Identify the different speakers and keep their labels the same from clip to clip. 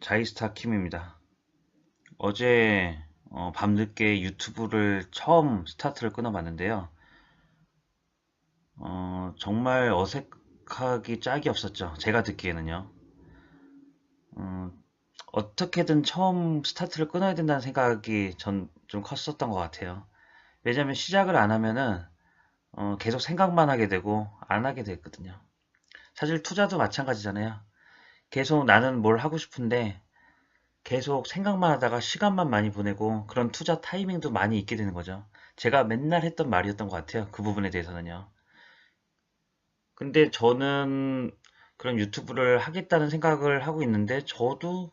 Speaker 1: 자이스타 킴입니다. 어제 밤늦게 유튜브를 처음 스타트를 끊어봤는데요. 정말 어색하기 짝이 없었죠. 제가 듣기에는요. 어, 어떻게든 처음 스타트를 끊어야 된다는 생각이 전 좀 컸었던 것 같아요. 왜냐면 시작을 안 하면은 계속 생각만 하게 되고 안 하게 됐거든요. 사실 투자도 마찬가지잖아요. 계속 나는 뭘 하고 싶은데 계속 생각만 하다가 시간만 많이 보내고 그런 투자 타이밍도 많이 있게 되는 거죠. 제가 맨날 했던 말이었던 것 같아요. 그 부분에 대해서는요. 근데 저는 그런 유튜브를 하겠다는 생각을 하고 있는데 저도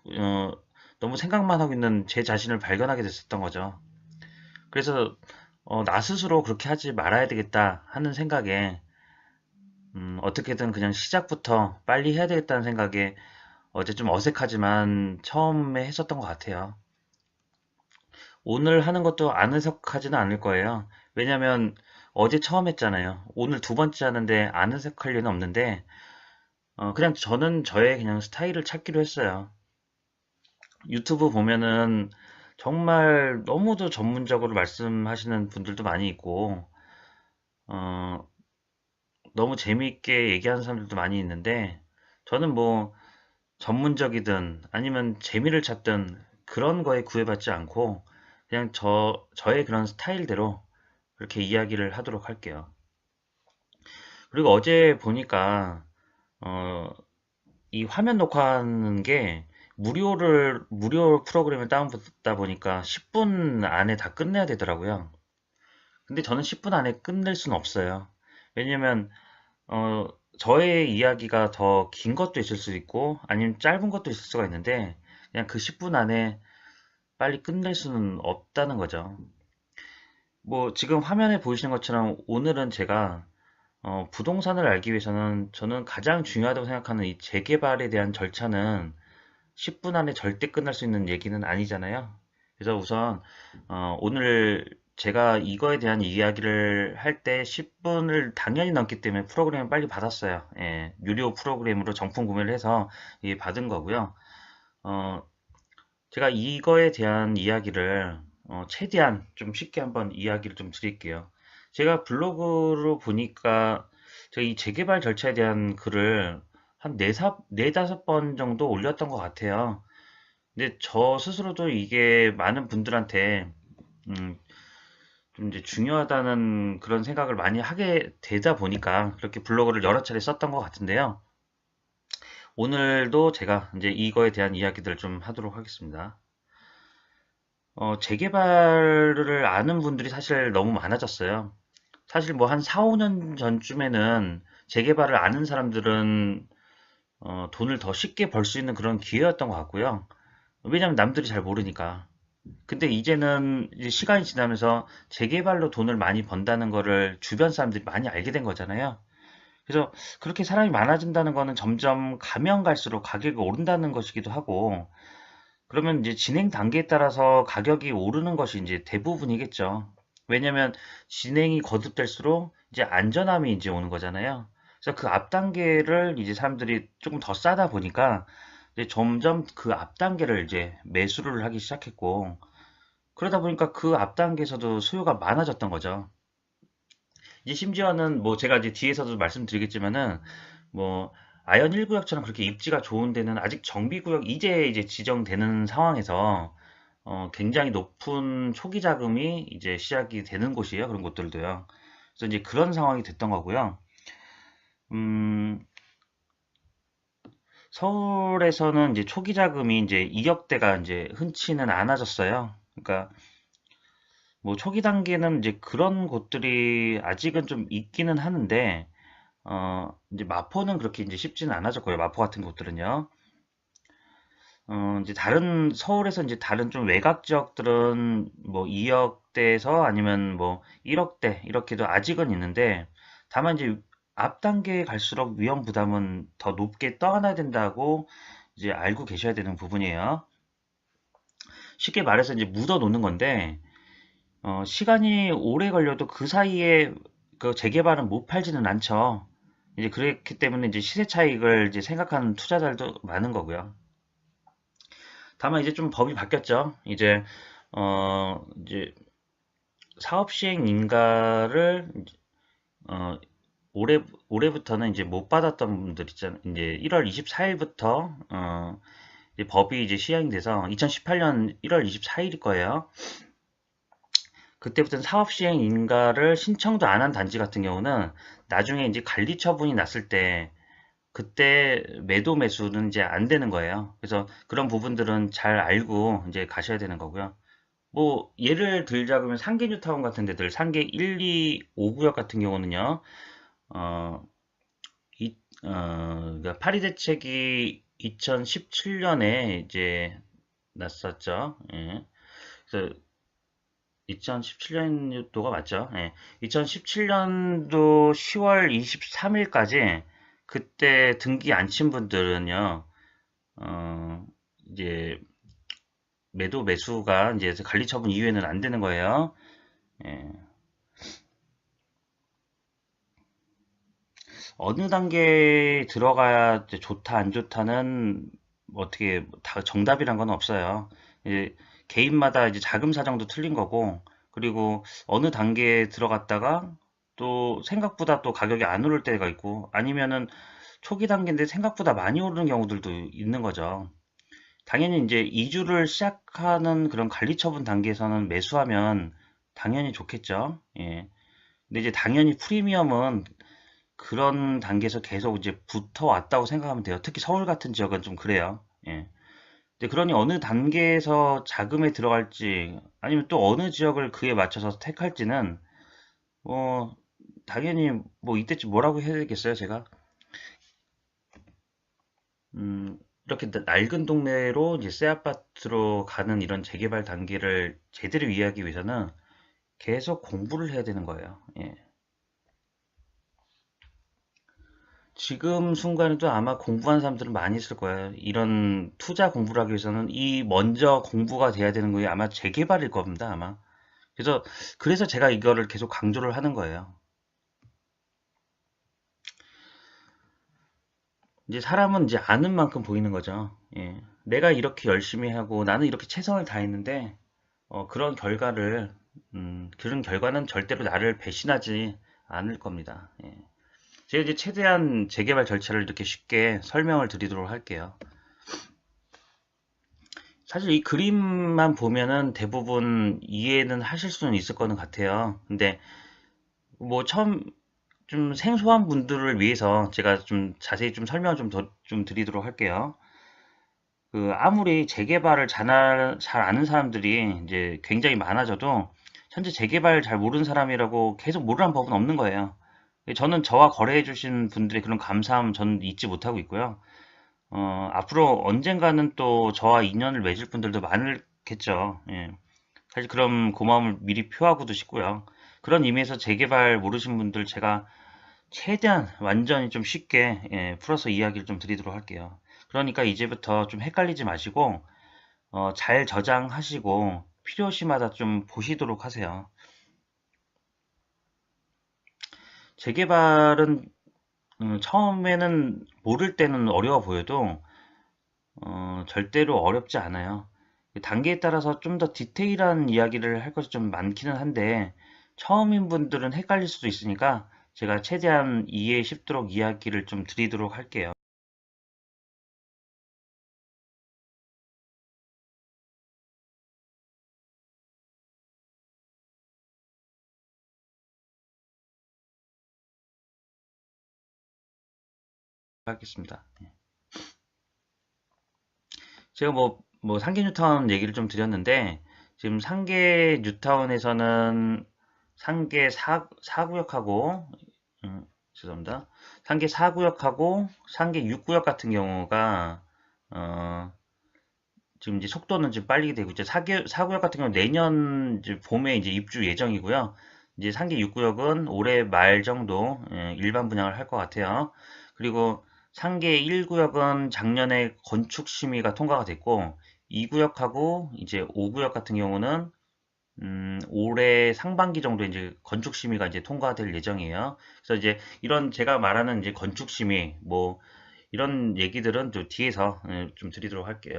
Speaker 1: 너무 생각만 하고 있는 제 자신을 발견하게 됐었던 거죠. 그래서 나 스스로 그렇게 하지 말아야 되겠다 하는 생각에 어떻게든 그냥 시작부터 빨리 해야 되겠다는 생각에 어제 좀 어색하지만 처음에 했었던 것 같아요. 오늘 하는 것도 안 어색하지는 않을 거예요. 왜냐면 어제 처음 했잖아요. 오늘 두 번째 하는데 안 어색할 리는 없는데 그냥 저는 저의 그냥 스타일을 찾기로 했어요. 유튜브 보면은 정말 너무도 전문적으로 말씀하시는 분들도 많이 있고 어, 너무 재미있게 얘기하는 사람들도 많이 있는데 저는 뭐 전문적이든 아니면 재미를 찾든 그런 거에 구애받지 않고 그냥 저의 그런 스타일대로 그렇게 이야기를 하도록 할게요. 그리고 어제 보니까 어, 이 화면 녹화하는 게 무료 프로그램을 다운받다 보니까 10분 안에 다 끝내야 되더라고요. 근데 저는 10분 안에 끝낼 수는 없어요. 왜냐면 어, 저의 이야기가 더 긴 것도 있을 수 있고 아니면 짧은 것도 있을 수가 있는데 그냥 그 10분 안에 빨리 끝낼 수는 없다는 거죠. 뭐 지금 화면에 보이시는 것처럼 오늘은 제가 부동산을 알기 위해서는 저는 가장 중요하다고 생각하는 이 재개발에 대한 절차는 10분 안에 절대 끝날 수 있는 얘기는 아니잖아요. 그래서 우선 오늘 제가 이거에 대한 이야기를 할 때 10분을 당연히 넘기 때문에 프로그램을 빨리 받았어요. 예, 유료 프로그램으로 정품 구매를 해서 예, 받은 거고요. 어, 제가 이거에 대한 이야기를 최대한 좀 쉽게 한번 이야기를 좀 드릴게요. 제가 블로그로 보니까 제가 이 재개발 절차에 대한 글을 한 네다섯 번 정도 올렸던 것 같아요. 근데 저 스스로도 이게 많은 분들한테 음, 좀 이제 중요하다는 그런 생각을 많이 하게 되다 보니까 그렇게 블로그를 여러 차례 썼던 것 같은데요. 오늘도 제가 이제 이거에 대한 이야기들을 좀 하도록 하겠습니다. 재개발을 아는 분들이 사실 너무 많아졌어요. 사실 뭐 한 4, 5년 전쯤에는 재개발을 아는 사람들은 돈을 더 쉽게 벌 수 있는 그런 기회였던 것 같고요. 왜냐면 남들이 잘 모르니까. 근데 이제는 이제 시간이 지나면서 재개발로 돈을 많이 번다는 거를 주변 사람들이 많이 알게 된 거잖아요. 그래서 그렇게 사람이 많아진다는 거는 점점 가면 갈수록 가격이 오른다는 것이기도 하고, 그러면 이제 진행 단계에 따라서 가격이 오르는 것이 이제 대부분이겠죠. 왜냐면 진행이 거듭될수록 이제 안전함이 이제 오는 거잖아요. 그래서 그 앞 단계를 이제 사람들이 조금 더 싸다 보니까 이제 점점 그 앞 단계를 이제 매수를 하기 시작했고, 그러다 보니까 그 앞 단계에서도 수요가 많아졌던 거죠. 이제 심지어는 뭐 제가 이제 뒤에서도 말씀드리겠지만은 뭐 아연 1구역처럼 그렇게 입지가 좋은 데는 아직 정비구역 이제 지정되는 상황에서 굉장히 높은 초기 자금이 이제 시작이 되는 곳이에요. 그런 곳들도요. 그래서 이제 그런 상황이 됐던 거고요. 음, 서울에서는 이제 초기 자금이 이제 2억대가 이제 흔치는 않아졌어요. 그러니까 뭐 초기 단계는 이제 그런 곳들이 아직은 좀 있기는 하는데 이제 마포는 그렇게 이제 쉽지는 않아졌고요. 마포 같은 곳들은요. 이제 다른 서울에서 이제 다른 좀 외곽 지역들은 뭐 2억대에서 아니면 뭐 1억대 이렇게도 아직은 있는데 다만 이제 앞 단계에 갈수록 위험 부담은 더 높게 떠안아야 된다고 이제 알고 계셔야 되는 부분이에요. 쉽게 말해서 이제 묻어 놓는 건데 시간이 오래 걸려도 그 사이에 그 재개발은 못 팔지는 않죠. 이제 그렇기 때문에 이제 시세 차익을 이제 생각하는 투자자들도 많은 거고요. 다만 이제 좀 법이 바뀌었죠. 이제 사업 시행 인가를 어, 올해부터는 이제 못 받았던 분들 있잖아요. 이제 1월 24일부터 이제 법이 이제 시행이 돼서 2018년 1월 24일일 거예요. 그때부터는 사업 시행 인가를 신청도 안 한 단지 같은 경우는 나중에 이제 관리 처분이 났을 때 그때 매도 매수는 이제 안 되는 거예요. 그래서 그런 부분들은 잘 알고 이제 가셔야 되는 거고요. 뭐 예를 들자면 상계 뉴타운 같은 데들 상계 1, 2, 5구역 같은 경우는요. 어, 그러니까 파리 대책이 2017년에 이제 났었죠. 예. 그래서 2017년도가 맞죠? 예. 2017년도 10월 23일까지 그때 등기 안 친 분들은요, 어, 이제 매도 매수가 이제 관리 처분 이후에는 안 되는 거예요. 예. 어느 단계에 들어가야 이제 좋다, 안 좋다는 어떻게 다 정답이란 건 없어요. 이제 개인마다 이제 자금 사정도 틀린 거고, 그리고 어느 단계에 들어갔다가 또 생각보다 또 가격이 안 오를 때가 있고, 아니면은 초기 단계인데 생각보다 많이 오르는 경우들도 있는 거죠. 당연히 이제 이주를 시작하는 그런 관리 처분 단계에서는 매수하면 당연히 좋겠죠. 예. 근데 이제 당연히 프리미엄은 그런 단계에서 계속 이제 붙어왔다고 생각하면 돼요. 특히 서울 같은 지역은 좀 그래요. 예. 근데 그러니 어느 단계에서 자금에 들어갈지 아니면 또 어느 지역을 그에 맞춰서 택할지는 뭐 당연히 뭐 이때쯤 뭐라고 해야 되겠어요, 제가? 이렇게 낡은 동네로 이제 새 아파트로 가는 이런 재개발 단계를 제대로 이해하기 위해서는 계속 공부를 해야 되는 거예요. 예. 지금 순간에도 아마 공부한 사람들은 많이 있을 거예요. 이런 투자 공부를 하기 위해서는 이 먼저 공부가 돼야 되는 거예요. 아마 재개발일 겁니다, 아마. 그래서 제가 이거를 계속 강조를 하는 거예요. 이제 사람은 이제 아는 만큼 보이는 거죠. 예. 내가 이렇게 열심히 하고 나는 이렇게 최선을 다했는데 그런 결과는 절대로 나를 배신하지 않을 겁니다. 예. 제가 이제 최대한 재개발 절차를 이렇게 쉽게 설명을 드리도록 할게요. 사실 이 그림만 보면은 대부분 이해는 하실 수는 있을 거는 같아요. 근데 뭐 처음 좀 생소한 분들을 위해서 제가 좀 자세히 좀 설명을 좀 드리도록 할게요. 그 아무리 재개발을 잘 아는 사람들이 이제 굉장히 많아져도 현재 재개발 잘 모르는 사람이라고 계속 모르는 법은 없는 거예요. 저는 저와 거래해 주신 분들의 그런 감사함 저는 잊지 못하고 있고요. 앞으로 언젠가는 또 저와 인연을 맺을 분들도 많겠죠. 예. 사실 그런 고마움을 미리 표하고도 싶고요. 그런 의미에서 재개발 모르신 분들 제가 최대한 완전히 좀 쉽게 풀어서 이야기를 좀 드리도록 할게요. 그러니까 이제부터 좀 헷갈리지 마시고 잘 저장하시고 필요시마다 좀 보시도록 하세요. 재개발은 처음에는 모를 때는 어려워 보여도 절대로 어렵지 않아요. 단계에 따라서 좀 더 디테일한 이야기를 할 것이 좀 많기는 한데 처음인 분들은 헷갈릴 수도 있으니까 제가 최대한 이해 쉽도록 이야기를 좀 드리도록 할게요. 하겠습니다. 제가 뭐 상계 뉴타운 얘기를 좀 드렸는데 지금 상계 뉴타운에서는 상계 4구역하고 죄송합니다. 상계 4구역하고 상계 6구역 같은 경우가 어, 지금 이제 속도는 좀 빨리 되고 이제 4구역 같은 경우는 내년 이제 봄에 이제 입주 예정이고요. 이제 상계 6구역은 올해 말 정도 일반 분양을 할 것 같아요. 그리고 상계 1구역은 작년에 건축 심의가 통과가 됐고 2구역하고 이제 5구역 같은 경우는 올해 상반기 정도 이제 건축 심의가 이제 통과될 예정이에요. 그래서 이제 이런 제가 말하는 이제 건축 심의 뭐 이런 얘기들은 좀 뒤에서 좀 드리도록 할게요.